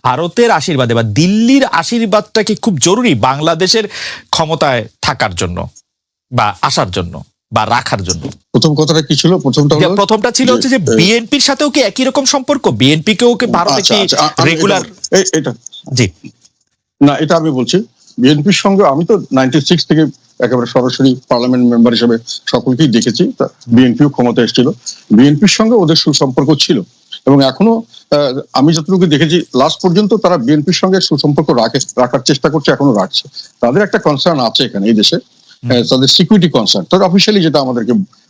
ভারতের আশীর্বাদে বা দিল্লির আশীর্বাদটা কি খুব জরুরি বাংলাদেশের ক্ষমতায় থাকার জন্য বা আসার জন্য বা রাখার জন্য? প্রথম কথাটা কি ছিল? প্রথমটা ছিল হচ্ছে যে বিএনপির সাথেও কি একই রকম সম্পর্ক? বিএনপি কেও কি ভারত একটি রেগুলার? এটা জি না, এটা আমি বলছি বিএনপির সঙ্গে আমি তো 96 থেকে একেবারে সরাসরি পার্লামেন্ট মেম্বার হিসেবে সকলকেই দেখেছি। বিএনপিও ক্ষমতা এসেছিল, বিএনপির সঙ্গে ওদের সুসম্পর্ক ছিল এবং এখনো আমি যতটুকু দেখেছি লাস্ট পর্যন্ত তারা বিএনপির সঙ্গে সুসম্পর্ক রাখার চেষ্টা করছে, এখনো রাখছে। তাদের একটা কনসার্ন আছে এখানে এই দেশে, তাদের সিকিউরিটি কনসার্ন। তারা অফিসিয়ালি যেটা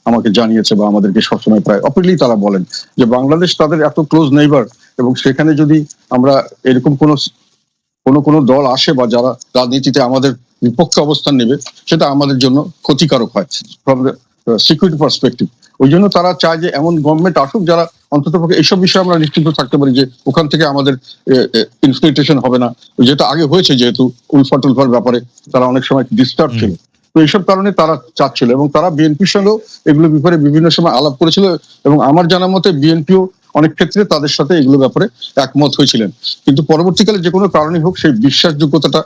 আমাকে জানিয়েছে বা আমাদেরকে সবসময় প্রায় অফিসিয়ালি তারা বলেন যে বাংলাদেশ তাদের এত ক্লোজ নেইবার এবং সেখানে যদি আমরা এরকম কোনো দল আসে বা যারা রাজনীতিতে আমাদের বিপক্ষে অবস্থান নেবে সেটা আমাদের জন্য ক্ষতিকারক হয় ফ্রম দ্য সিকিউরিটি পার্সপেক্টিভ। ওই জন্য তারা চায় যে এমন গভর্নমেন্ট আসুক যারা অন্ততপক্ষে এইসব বিষয়ে আমরা নিশ্চিন্ত থাকতে পারি যে ওখান থেকে আমাদের ইনফিল্ট্রেশন হবে না, যেটা আগে হয়েছে। যেহেতু উলফার ব্যাপারে তারা অনেক সময় ডিস্টার্ব ছিল, তো এইসব কারণে তারা চাচ্ছিল এবং তারা বিএনপির সঙ্গেও এগুলো ব্যাপারে বিভিন্ন সময় আলাপ করেছিল এবং আমার জানার মতে বিএনপিও অনেক ক্ষেত্রে তাদের সাথে এগুলো ব্যাপারে একমত হয়েছিলেন। কিন্তু পরবর্তীকালে যে কোনো কারণে হোক সেই বিশ্বাসযোগ্যতাটা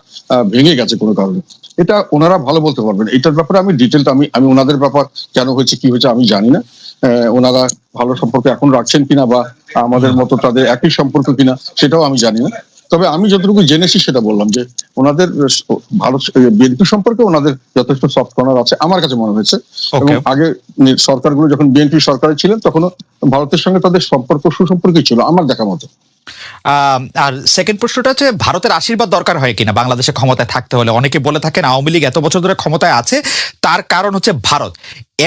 ভেঙে গেছে কোনো কারণে। এটা ওনারা ভালো বলতে পারবেন, এটার ব্যাপারে আমি ডিটেলটা আমি ওনাদের ব্যাপার কেন হয়েছে কি হয়েছে আমি জানি না। ওনারা ভালো সম্পর্ক এখন রাখছেন কিনা বা আমাদের মতো তাদের একই সম্পর্ক কিনা সেটাও আমি জানি না। তবে আমি যতটুকু জেনেছি সেটা বললাম যে ওনাদের ভারত বিএনপি সম্পর্কে ওনাদের যথেষ্ট সফট কর্নার আছে আমার কাছে মনে হয়েছে। এবং আগে সরকারগুলো যখন বিএনপি সরকারে ছিলেন তখনও ভারতের সঙ্গে তাদের সুসম্পর্কই ছিল আমার দেখা মতো। আর সেকেন্ড প্রশ্নটা হচ্ছে ভারতের আশীর্বাদ দরকার হয় কিনা বাংলাদেশে ক্ষমতায় থাকতে হলে? অনেকে বলে থাকেন আওয়ামী লীগ এত বছর ধরে ক্ষমতায় আছে তার কারণ হচ্ছে ভারত।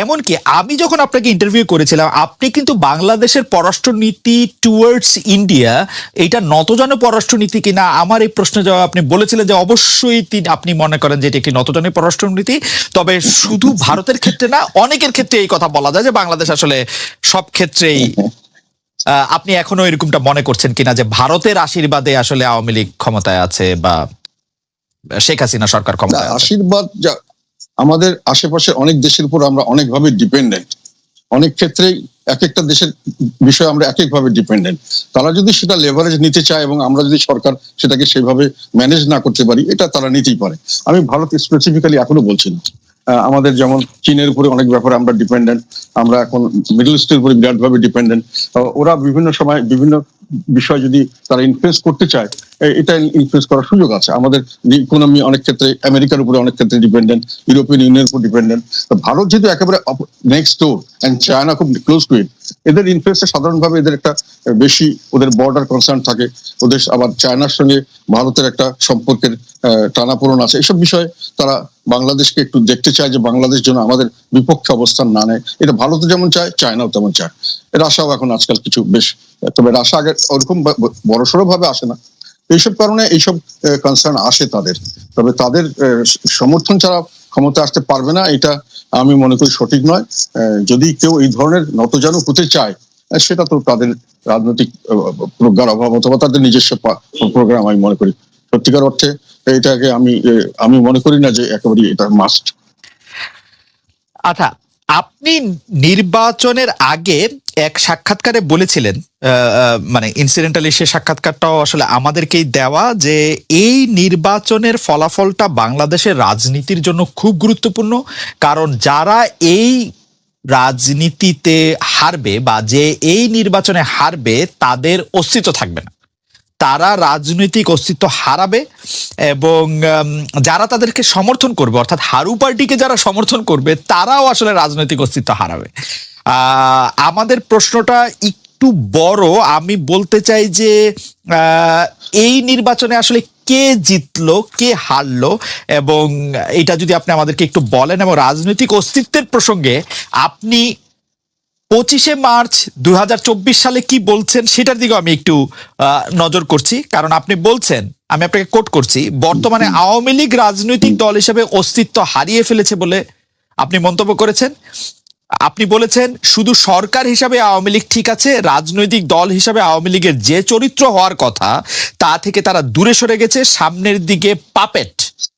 এমনকি আমি যখন আপনাকে ইন্টারভিউ করেছিলাম আপনি কিন্তু বাংলাদেশের পররাষ্ট্রনীতি টুয়ার্ডস ইন্ডিয়া এইটা নতজানু পররাষ্ট্রনীতি কিনা আমার এই প্রশ্নের জবাব আপনি বলেছিলেন যে অবশ্যই আপনি মনে করেন যে এটি একটি নতজানু পররাষ্ট্রনীতি। তবে শুধু ভারতের ক্ষেত্রে না, অনেকের ক্ষেত্রে এই কথা বলা যায় যে বাংলাদেশ আসলে সব ক্ষেত্রেই। আপনি এখনো এরকমটা মনে করছেন কিনা যে ভারতের আশীর্বাদে আসলে আওয়ামী লীগ ক্ষমতায় আছে বা শেখ হাসিনা সরকার ক্ষমতায় আছে? আশীর্বাদ আমাদের আশেপাশে অনেক দেশের উপর আমরা অনেকভাবে ডিপেন্ডেন্ট, অনেক ক্ষেত্রেই এক একটা দেশের বিষয়ে আমরা এক একভাবে ডিপেন্ডেন্ট। তারা যদি সেটা লেভারেজ নিতে চায় এবং আমরা যদি সরকার সেটাকে সেভাবে ম্যানেজ না করতে পারি এটা তারা নিতেই পারে। আমি ভারত স্পেসিফিক্যালি এখনো বলছি না। আমাদের যেমন চীনের উপরে অনেক ব্যাপারে আমরা ডিপেন্ডেন্ট, আমরা এখন মিডল ইস্টের উপরে বিরাটভাবে ডিপেন্ডেন্ট। ওরা বিভিন্ন সময় বিভিন্ন বিষয় যদি তারা ইনফ্লুয়েন্স করতে চায় এটা ইনফ্লুয়েন্স করার সুযোগ আছে। আমাদের ইকোনমি অনেক ক্ষেত্রে আমেরিকার উপরে অনেক ক্ষেত্রে ডিপেন্ডেন্ট, ইউরোপিয়ান ইউনিয়নের উপর ডিপেন্ডেন্ট। ভারত যেহেতু একেবারে নেক্সট ডোর এন্ড চায়না খুব ক্লোজ টু ইট, এদের ইনফ্লুয়েন্সে সাধারণভাবে এদের একটা বেশি ওদের বর্ডার কনসার্ন থাকে। ওদের আবার চায়নার সঙ্গে ভারতের একটা সম্পর্কের টানাপোড়েন আছে। এইসব বিষয়ে তারা বাংলাদেশকে একটু দেখতে চায় যে বাংলাদেশ যেন আমাদের বিপক্ষে অবস্থান না নেয়। এটা ভারতও যেমন চায়, চায়নাও তেমন চায়। রাশিয়াও এখন আজকাল কিছু বেশ, তবে রাশিয়া আগে ওরকম বড়সড় ভাবে আসে না। এইসব কারণে এইসব কনসার্ন আসে তাদের। তবে তাদের সমর্থন ছাড়া ক্ষমতা আসতে পারবে না এটা আমি মনে করি সঠিক নয়। যদি কেউ এই ধরনের নতজানু হতে চায় সেটা তো তাদের রাজনৈতিক প্রজ্ঞার অভাব অথবা তাদের নিজস্ব প্রোগ্রাম। আমি মনে করি সত্যিকার অর্থে এটাকে আমি মনে করি না যে একেবারে এটা মাস্ট। আচ্ছা, আপনি নির্বাচনের আগে এক সাক্ষাৎকারে বলেছিলেন, মানে ইনসিডেন্টালি সে সাক্ষাৎকারটাও আসলে আমাদেরকেই দেওয়া, যে এই নির্বাচনের ফলাফলটা বাংলাদেশের রাজনীতির জন্য খুব গুরুত্বপূর্ণ। কারণ যারা এই রাজনীতিতে হারবে বা যে এই নির্বাচনে হারবে তাদের অস্তিত্ব থাকবে না, তারা রাজনৈতিক অস্তিত্ব হারাবে এবং যারা তাদেরকে সমর্থন করবে অর্থাৎ হারু পার্টিকে যারা সমর্থন করবে তারাও আসলে রাজনৈতিক অস্তিত্ব হারাবে। আমাদের প্রশ্নটা একটু বড়, আমি বলতে চাই যে এই নির্বাচনে আসলে কে জিতলো কে হারলো এবং এটা যদি আপনি আমাদেরকে একটু বলেন এবং রাজনৈতিক অস্তিত্বের প্রসঙ্গে আপনি 25শে মার্চ 2024 সালে কি বলছেন সেটার দিকে আমি একটু নজর করছি। কারণ আপনি বলছেন, আমি আপনাকে কোট করছি, বর্তমানে আওয়ামী লীগ রাজনৈতিক দল হিসেবে অস্তিত্ব হারিয়ে ফেলেছে বলে আপনি মন্তব্য করেছেন। আপনি বলেছেন শুধু সরকার হিসাবে আওয়ামী লীগ ঠিক আছে, রাজনৈতিক দল হিসাবে আওয়ামী লীগের যে চরিত্র হওয়ার কথা তা থেকে তারা দূরে সরে গেছে, সামনের দিকে পাপেট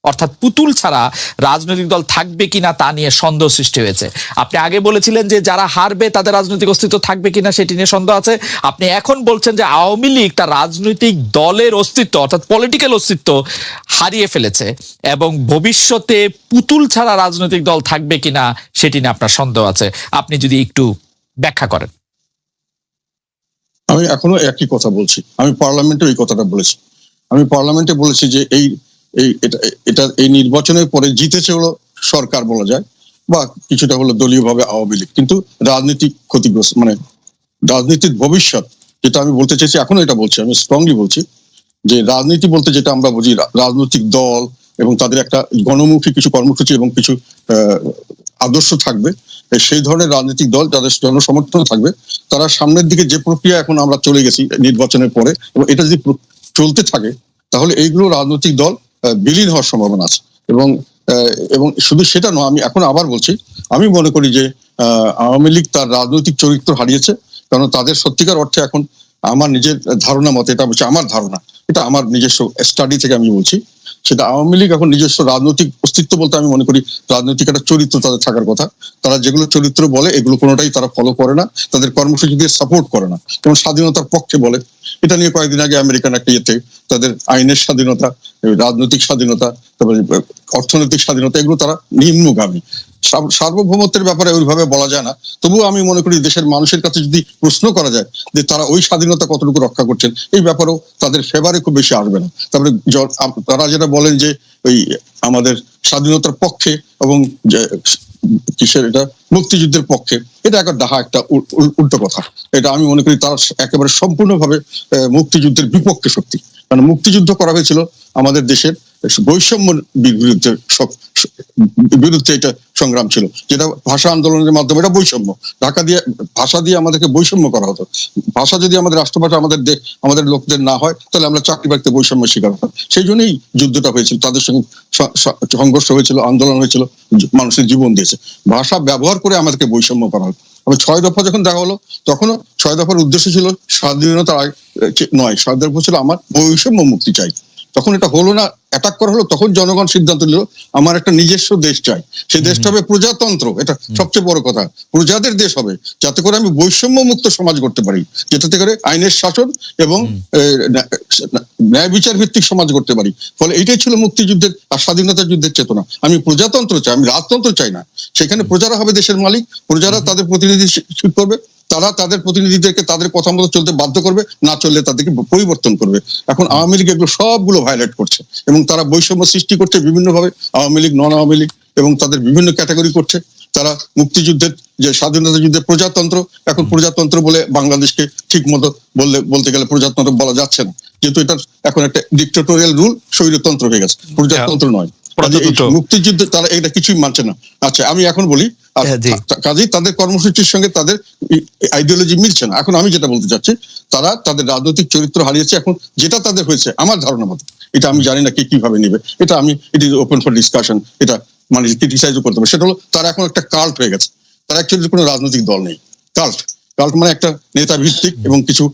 অর্থাৎ পুতুল ছাড়া রাজনৈতিক দল থাকবে কিনা তা নিয়ে সন্দেহ সৃষ্টি হয়েছে। আপনি আগে বলেছিলেন যে যারা হারবে তাদের রাজনৈতিক অস্তিত্ব থাকবে কিনা সেটি নিয়ে সন্দেহ আছে। আপনি এখন বলছেন যে আওয়ামী লীগ তার রাজনৈতিক দলের অস্তিত্ব অর্থাৎ পলিটিক্যাল অস্তিত্ব হারিয়ে ফেলেছে এবং ভবিষ্যতে পুতুল ছাড়া রাজনৈতিক দল থাকবে কিনা সেটি নিয়ে আপনার সন্দেহ আছে। আপনি যদি একটু ব্যাখ্যা করেন। আমি এখনো একই কথা বলছি, আমি পার্লামেন্টে এই কথাটা বলেছি। আমি পার্লামেন্টে বলেছি যে এই নির্বাচনের পরে জিতেছে হলো সরকার বলা যায়, বা কিছুটা হলো দলীয়ভাবে আওয়ামী লীগ, কিন্তু রাজনীতি ক্ষতিগ্রস্ত, মানে রাজনীতির ভবিষ্যৎ যেটা আমি বলতে চাইছি, এখনো এটা বলছি, আমি স্ট্রংলি বলছি যে রাজনীতি বলতে যেটা আমরা বুঝি, রাজনৈতিক দল এবং তাদের একটা গণমুখী কিছু কর্মসূচি এবং কিছু আদর্শ থাকবে, সেই ধরনের রাজনৈতিক দল যাদের জনসমর্থন থাকবে, তারা সামনের দিকে যে প্রক্রিয়া এখন আমরা চলে গেছি নির্বাচনের পরে, এবং এটা যদি চলতে থাকে তাহলে এইগুলো রাজনৈতিক দল বিলীন হওয়ার সম্ভাবনা আছে। এবং শুধু সেটা নয়, আমি এখন আবার বলছি, আমি মনে করি যে আওয়ামী লীগ তার রাজনৈতিক চরিত্র হারিয়েছে, কারণ তাদের সত্যিকার অর্থে এখন আমার নিজের ধারণা মতে, এটা হচ্ছে আমার ধারণা, এটা আমার নিজস্ব স্টাডি থেকে আমি বলছি, সেটা আওয়ামী লীগ এখন নিজস্ব রাজনৈতিক অস্তিত্ব বলতে আমি মনে করি রাজনৈতিক একটা চরিত্র তাদের থাকার কথা। তারা যেগুলো চরিত্র বলে এগুলো কোনোটাই তারা ফলো করে না, তাদের কর্মসূচি দিয়ে সাপোর্ট করে না, যেমন স্বাধীনতার পক্ষে বলে। এটা নিয়ে কয়েকদিন আগে আমেরিকান একটা ইয়েতে তাদের আইনের স্বাধীনতা, রাজনৈতিক স্বাধীনতা, তারপরে অর্থনৈতিক স্বাধীনতা, এগুলো তারা নিম্নগামী। সার্বভৌমত্বের ব্যাপারে ওইভাবে বলা যায় না, তবুও আমি মনে করি দেশের মানুষের কাছে যদি প্রশ্ন করা যায় যে তারা ওই স্বাধীনতা কতটুকু রক্ষা করছেন, এই ব্যাপারেও তাদের ফেভারে খুব বেশি আসবে না। তারপরে তারা যেটা বলেন যে ওই আমাদের স্বাধীনতার পক্ষে এবং কিসের এটা মুক্তিযুদ্ধের পক্ষে, এটা একটা ডাহা, একটা উল্টো কথা। এটা আমি মনে করি তারা একেবারে সম্পূর্ণভাবে মুক্তিযুদ্ধের বিপক্ষে শক্তি, কারণ মুক্তিযুদ্ধ করা হয়েছিল আমাদের দেশের বৈষম্য বিরুদ্ধে, এটা সংগ্রাম ছিল, যেটা ভাষা আন্দোলনের মাধ্যমে, এটা বৈষম্য, ঢাকা দিয়ে ভাষা দিয়ে আমাদেরকে বৈষম্য করা হতো। ভাষা যদি আমাদের রাষ্ট্রভাষা আমাদের লোকদের না হয়, তাহলে আমরা চাকরি বাকরিতে বৈষম্য শিকার হতাম। সেই জন্যই যুদ্ধটা হয়েছিল, তাদের সঙ্গে সংঘর্ষ হয়েছিল, আন্দোলন হয়েছিল, মানুষের জীবন দিয়েছে। ভাষা ব্যবহার করে আমাদেরকে বৈষম্য করা হতো। আমি 6 দফা যখন দেখা হলো, তখনও 6 দফার উদ্দেশ্য ছিল স্বাধীনতা নয়, 6 দফা ছিল আমার বৈষম্য মুক্তি চাই। তখন এটা হলো না, অ্যাটাক করা হলো, তখন জনগণ সিদ্ধান্ত নিল আমার একটা নিজস্ব দেশ চাই, সেই দেশটা হবে প্রজাতন্ত্র, এটা সবচেয়ে বড় কথা, প্রজাদের দেশ হবে, যাতে করে আমি বৈষম্য মুক্ত সমাজ করতে পারি, যেটাতে করে আইনের শাসন এবং ন্যায় বিচার ভিত্তিক সমাজ করতে পারি। ফলে এইটাই ছিল মুক্তিযুদ্ধের আর স্বাধীনতা যুদ্ধের চেতনা। আমি প্রজাতন্ত্র চাই, আমি রাজতন্ত্র চাই না। সেখানে প্রজারা হবে দেশের মালিক, প্রজারা তাদের প্রতিনিধি ঠিক করবে, তারা তাদের প্রতিনিধিদেরকে তাদের কথা মতো চলতে বাধ্য করবে, না চললে তাদেরকে পরিবর্তন করবে। এখন আওয়ামী লীগ এগুলো সবগুলো ভায়োলেট করছে এবং তারা বৈষম্য সৃষ্টি করছে বিভিন্নভাবে, আওয়ামী লীগ, নন আওয়ামী লীগ, এবং তাদের বিভিন্ন ক্যাটাগরি করছে। তারা মুক্তিযুদ্ধের যে স্বাধীনতা যুদ্ধের প্রজাতন্ত্র, এখন প্রজাতন্ত্র বলে বাংলাদেশকে ঠিক মতো বলতে গেলে প্রজাতন্ত্র বলা যাচ্ছে না, যেহেতু এটা এখন একটা ডিক্টেটোরিয়াল রুল, স্বৈরতন্ত্র হয়ে গেছে, প্রজাতন্ত্র নয়। মুক্তিযুদ্ধ তারা এটা কিছুই মানছে না। আচ্ছা, আমি এখন বলি, কাজেই তাদের কর্মসূচির সঙ্গে তাদের আইডিওলজি মিলছে না। এখন আমি যেটা বলতে চাচ্ছি, তারা তাদের রাজনৈতিক চরিত্র হারিয়েছে। এখন যেটা তাদের হয়েছে, আমার ধারণা মতো, এটা আমি জানি না কে কিভাবে নেবে, এটা আমি, it is open for discussion, এটা মানে ক্রিটিসাইজও করতে হবে। সেটা হলো তারা এখন একটা কাল্ট হয়ে গেছে, তারা অ্যাকচুয়ালি কোনো রাজনৈতিক দল নেই। কাল্ট মানে একটা নেতা ভিত্তিক এবং কিছু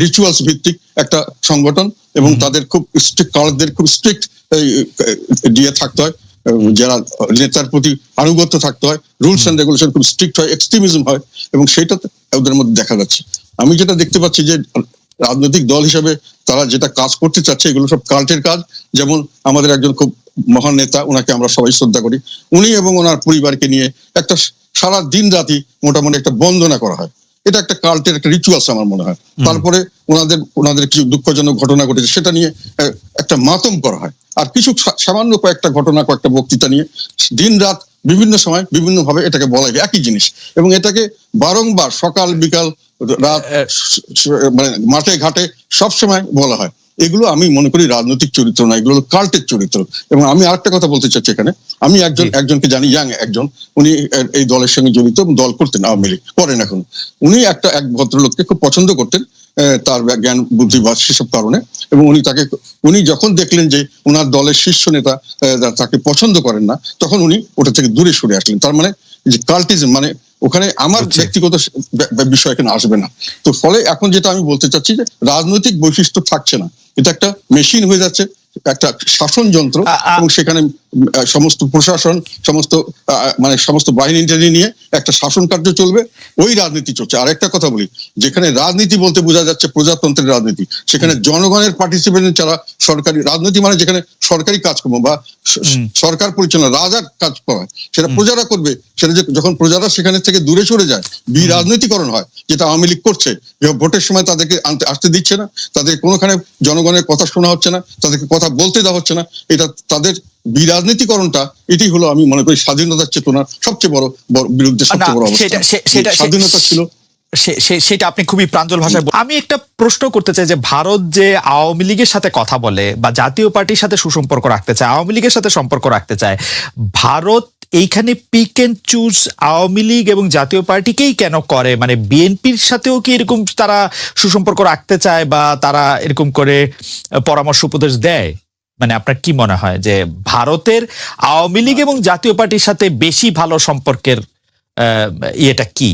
রিচুয়ালস ভিত্তিক একটা সংগঠন, এবং তাদের খুব স্ট্রিক্ট, কাল্টদের খুব স্ট্রিক্ট দিয়ে থাকতে হয়, যারা নেতার প্রতি আনুগত্য থাকতে হয়, রুলস এন্ড রেগুলেশন খুব স্ট্রিক্ট হয়, এক্সট্রিমিজম হয়, এবং সেটা ওদের মধ্যে দেখা যাচ্ছে। আমি যেটা দেখতে পাচ্ছি যে রাজনৈতিক দল হিসেবে তারা যেটা কাজ করতে চাচ্ছে, এগুলো সব কাল্টের কাজ। যেমন আমাদের একজন খুব মহান নেতা, ওনাকে আমরা সবাই শ্রদ্ধা করি, উনি এবং ওনার পরিবারকে নিয়ে একটা সারা দিন রাতি মোটামুটি একটা বন্দনা করা হয়, এটা একটা কাল্টের একটা রিচুয়ালস আমার মনে হয়। তারপরে ওনাদের কিছু দুঃখজনক ঘটনা ঘটেছে, সেটা নিয়ে একটা মাতম করা হয়, আর কিছু সামান্য কয়েকটা ঘটনা, কয়েকটা বক্তৃতা নিয়ে দিন রাত বিভিন্ন সময় বিভিন্ন ভাবে এটাকে বলা হয়, একই জিনিস, এবং এটাকে বারংবার সকাল বিকাল রাত মানে মাঠে ঘাটে সব সময় বলা হয়। এগুলো আমি মনে করি রাজনৈতিক চরিত্র না, এগুলো হলো কাল্টের চরিত্র। এবং আমি আরেকটা কথা বলতে চাচ্ছি এখানে, আমি একজনকে জানি, ইয়াং একজন, উনি এই দলের সঙ্গে জড়িত, দল করতেন, আওয়ামী লীগ করেন এখন। উনি এক ভদ্রলোককে খুব পছন্দ করতেন, তার জ্ঞান বুদ্ধি বা সেসব কারণে, এবং উনি যখন দেখলেন যে ওনার দলের শীর্ষ নেতা তাকে পছন্দ করেন না, তখন উনি ওটা থেকে দূরে সরে আসলেন। তার মানে যে কাল্টিজম, মানে ওখানে আমার ব্যক্তিগত বিষয় এখানে আসবে না। তো ফলে এখন যেটা আমি বলতে চাচ্ছি যে রাজনৈতিক বৈশিষ্ট্য থাকছে না, এটা একটা মেশিন হয়ে যাচ্ছে, একটা শাসন যন্ত্র, এবং সেখানে সমস্ত প্রশাসন, সমস্ত বাহিনী টেনে নিয়ে একটা শাসন কার্য চলবে, ওই রাজনীতি চলছে। আর একটা কথা বলি, যেখানে রাজনীতি বলতে বোঝা যাচ্ছে প্রজাতন্ত্রের রাজনীতি, সেখানে জনগণের পার্টিসিপেশন ছাড়া সরকারি রাজনীতি মানে যেখানে সরকারি কাজকর্ম বা সরকার পরিচালনা, রাজার কাজ করা, সেটা প্রজারা করবে। সেটা যখন প্রজারা সেখানে থেকে দূরে সরে যায়, রাজনীতিকরণ হয়, যেটা আওয়ামী লীগ করছে। ভোটের সময় তাদেরকে আসতে দিচ্ছে না, তাদের কোনোখানে জনগণের কথা শোনা হচ্ছে না, তাদেরকে কথা বলতে দেওয়া হচ্ছে না। এটা তাদের বিরাজনীতিকরণটা, এটি হলো আমি মনে করি স্বাধীনতার চেতনার সবচেয়ে বড় বিরুদ্ধে সবচেয়ে বড় অবস্থা। স্বাধীনতা ছিল, সেটা আপনি খুবই প্রাঞ্জল ভাষায়। আমি একটা প্রশ্ন করতে চাই যে ভারত যে আওয়ামী লীগের সাথে কথা বলে বা জাতীয় পার্টির সাথে সুসম্পর্ক রাখতে চায়, আওয়ামী লীগের সাথে সম্পর্ক রাখতে চায়, ভারত এইখানে pick and choose Awami League এবং জাতীয় পার্টিকেই কেন করে? মানে বিএনপির সাথেও কি এরকম তারা সুসম্পর্ক রাখতে চায় বা তারা এরকম করে পরামর্শ উপদেশ দেয়? মানে আপনার কি মনে হয় যে ভারতের আওয়ামী লীগ এবং জাতীয় পার্টির সাথে বেশি ভালো সম্পর্কের ইয়েটা কি?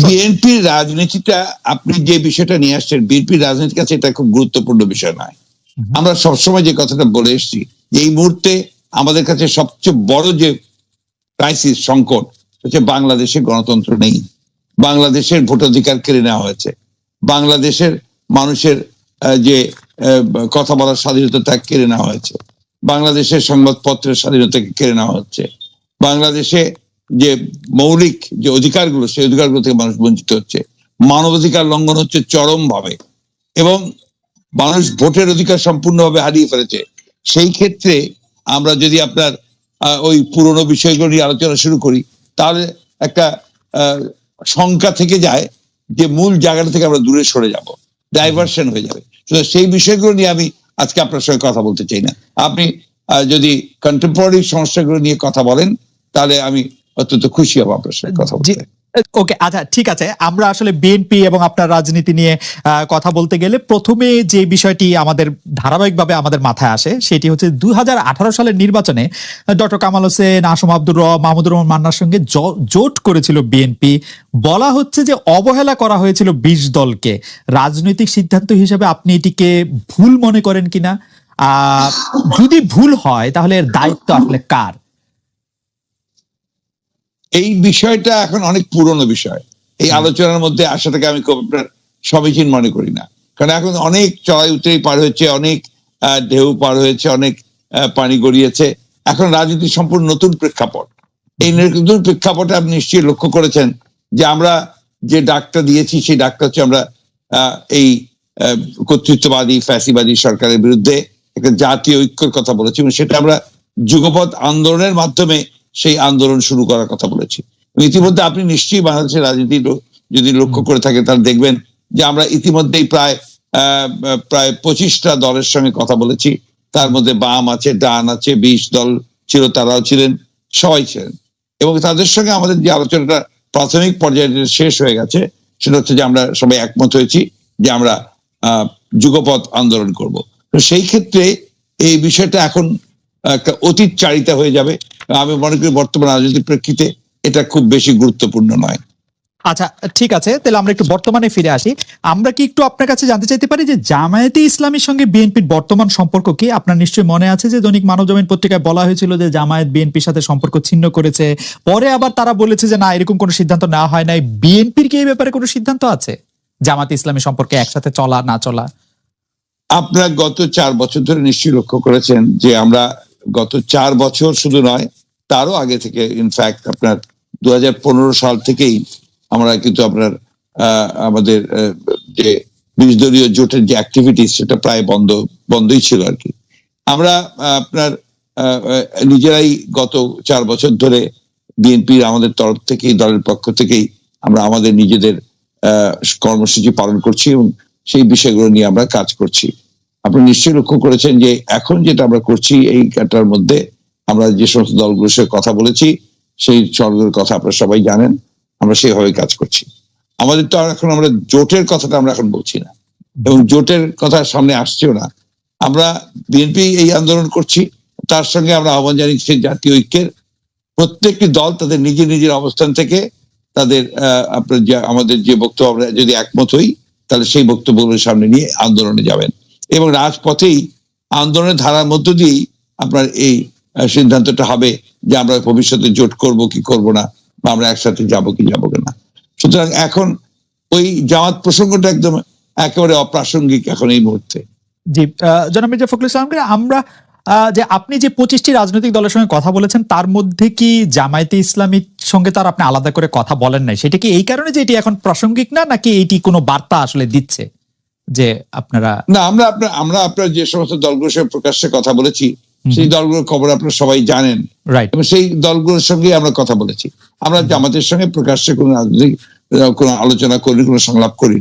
বিএনপির রাজনীতিটা, আপনি যে বিষয়টা নিয়ে আসছেন, বিএনপির রাজনীতির কাছে এটা খুব গুরুত্বপূর্ণ বিষয় নয়। আমরা সবসময় যে কথাটা বলে এসেছি, এই মুহূর্তে আমাদের কাছে সবচেয়ে বড় যে ক্রাইসিস, সংকট হচ্ছে বাংলাদেশে গণতন্ত্র নেই, বাংলাদেশের ভোটাধিকার কেড়ে নেওয়া হয়েছে, বাংলাদেশের মানুষের যে কথা বলার স্বাধীনতা তা কেড়ে নেওয়া হয়েছে, বাংলাদেশের সংবাদপত্রের স্বাধীনতাকে কেড়ে নেওয়া হচ্ছে, বাংলাদেশে যে মৌলিক যে অধিকারগুলো, সেই অধিকারগুলো থেকে মানুষ বঞ্চিত হচ্ছে, মানবাধিকার লঙ্ঘন হচ্ছে চরম ভাবে, এবং মানুষ ভোটের অধিকার সম্পূর্ণভাবে হারিয়ে ফেলেছে। সেই ক্ষেত্রে আমরা যদি আপনার ওই পুরনো বিষয়গুলো নিয়ে আলোচনা শুরু করি, তাহলে একটা শঙ্কা থেকে যায় যে মূল জায়গাটা থেকে আমরা দূরে সরে যাব, ডাইভার্সন হয়ে যাবে। সেই বিষয়গুলো নিয়ে আমি আজকে আপনার সঙ্গে কথা বলতে চাই না। আপনি যদি কন্টেম্পোরারি সমস্যাগুলো নিয়ে কথা বলেন, তাহলে আমি অত্যন্ত খুশি হব আপনার সঙ্গে কথা বলতে। ওকে, আচ্ছা, ঠিক আছে। আমরা আসলে বিএনপি এবং আপনার রাজনীতি নিয়ে কথা বলতে গেলে প্রথমে যে বিষয়টি আমাদের ধারাবাহিকভাবে আমাদের মাথায় আসে, সেটি হচ্ছে 2018 সালের নির্বাচনে ডক্টর কামাল হোসেন, আসম আব্দুর রব, মাহমুদুর রহমান মান্নার সঙ্গে জোট করেছিল বিএনপি। বলা হচ্ছে যে অবহেলা করা হয়েছিল 20 দলকে। রাজনৈতিক সিদ্ধান্ত হিসেবে আপনি এটিকে ভুল মনে করেন কিনা? যদি ভুল হয় তাহলে এর দায়িত্ব আসলে কার? এই বিষয়টা এখন অনেক পুরনো বিষয়, এই আলোচনার মধ্যে আসাটাকে আমি খুব আপনার সমীচীন মনে করি না। কারণ এখন অনেক চড়াই উতরাই পার হয়েছে, অনেক ঢেউ পার হয়েছে, অনেক পানি গড়িয়েছে। এখন রাজনীতি সম্পূর্ণ নতুন প্রেক্ষাপট। এই নতুন প্রেক্ষাপটে আপনি নিশ্চয়ই লক্ষ্য করেছেন যে আমরা যে ডাকটা দিয়েছি, সেই ডাকটা হচ্ছে আমরা এই কর্তৃত্ববাদী ফ্যাসিবাদী সরকারের বিরুদ্ধে একটা জাতীয় ঐক্যের কথা বলেছি, এবং সেটা আমরা যুগপৎ আন্দোলনের মাধ্যমে সেই আন্দোলন শুরু করার কথা বলেছি। ইতিমধ্যে আপনি নিশ্চয়ই বাংলাদেশের রাজনীতি যদি লক্ষ্য করে থাকেন, তাহলে দেখবেন যে আমরা ইতিমধ্যেই প্রায় 25টা দলের সঙ্গে কথা বলেছি। তার মধ্যে বাম আছে, ডান আছে, 20 দল ছিল, তারাও ছিলেন, সবাই ছিলেন। এবং তাদের সঙ্গে আমাদের যে আলোচনাটা প্রাথমিক পর্যায়ে শেষ হয়ে গেছে, সেটা হচ্ছে যে আমরা সবাই একমত হয়েছি যে আমরা যুগপৎ আন্দোলন করব। তো সেই ক্ষেত্রে এই বিষয়টা এখন একটা অতীত চারিতা হয়ে যাবে। আমি মনে করি বর্তমান রাজনৈতিক প্রেক্ষিতে এটা খুব বেশি গুরুত্বপূর্ণ নয়। আচ্ছা, ঠিক আছে, তাহলে আমরা একটু বর্তমানে ফিরে আসি। আমরা কি একটু আপনার কাছে জানতে চাইতে পারি যে জামায়াতে ইসলামীর সঙ্গে বিএনপির বর্তমান সম্পর্ক কি? আপনার নিশ্চয়ই মনে আছে যে দৈনিক মানবজমিন পত্রিকায় বলা হয়েছিল যে জামায়াত বিএনপির সাথে সম্পর্ক ছিন্ন করেছে। পরে আবার তারা বলেছে যে না, এরকম কোনো সিদ্ধান্ত নেওয়া হয় নাই। বিএনপির কি এই ব্যাপারে কোনো সিদ্ধান্ত আছে জামায়াতে ইসলামী সম্পর্কে একসাথে চলা না চলা? আপনারা গত 4 বছর ধরে নিশ্চয়ই লক্ষ্য করেছেন যে আমরা গত 4 বছর শুধু নয়, তারও আগে থেকে, ইনফ্যাক্ট আপনার 2015 সাল থেকেই আমরা কিন্তু আপনার আমাদের যে 20 দলীয় জোটের যে অ্যাক্টিভিটিস, সেটা প্রায় বন্ধই ছিল আর কি। আমরা আপনার নিজেরাই গত 4 বছর ধরে বিএনপির আমাদের তরফ থেকেই, দলের পক্ষ থেকেই আমরা আমাদের নিজেদের কর্মসূচি পালন করছি, এবং সেই বিষয়গুলো নিয়ে আমরা কাজ করছি। আপনি নিশ্চয়ই লক্ষ্য করেছেন যে এখন যেটা আমরা করছি, এই কাটার মধ্যে আমরা যে সমস্ত দলগুলোর সাথে কথা বলেছি, সেই দলগুলোর কথা আপনারা সবাই জানেন, আমরা সেইভাবে কাজ করছি। আমাদের তো এখন আমরা জোটের কথাটা আমরা এখন বলছি না, এবং জোটের কথা সামনে আসছেও না। আমরা বিএনপি এই আন্দোলন করছি, তার সঙ্গে আমরা আহ্বান জানিয়েছি জাতীয় ঐক্যের। প্রত্যেকটি দল তাদের নিজের নিজের অবস্থান থেকে তাদের আপনার আমাদের যে বক্তব্য, আমরা যদি একমত হই, তাহলে সেই বক্তব্যগুলোর সামনে নিয়ে আন্দোলনে যাবেন, এবং রাজপথেই আন্দোলনের ধারার মধ্য দিয়েই আপনার এই সিদ্ধান্তটা হবে যে আমরা ভবিষ্যতে জোট করব কি করব না, বা আমরা একসাথে যাব কি যাব না। সুতরাং এখন ওই জামাত প্রসঙ্গটা একদম একেবারে অপ্রাসঙ্গিক এখন এই মুহূর্তে। জি, জনাব মির্জা ফখরুল ইসলামকে আমরা যে আপনি যে 25টি রাজনৈতিক দলের সঙ্গে কথা বলেছেন তার মধ্যে কি জামায়াতে ইসলামীর সঙ্গে তার আপনি আলাদা করে কথা বলেন নাই, সেটা কি এই কারণে যে এটি এখন প্রাসঙ্গিক না, নাকি এটি কোনো বার্তা আসলে দিচ্ছে যে আপনারা? না, আমরা আপনার যে সমস্ত দলগুলোর সঙ্গে প্রকাশ্যে কথা বলেছি সেই দলগুলোর খবর আপনারা সবাই জানেন, রাইট। এবং সেই দলগুলোর সঙ্গে আমরা কথা বলেছি। আমরা জামাতের সঙ্গে প্রকাশ্যে কোনো রাজনৈতিক কোনো আলোচনা করি, কোনো সংলাপ করি।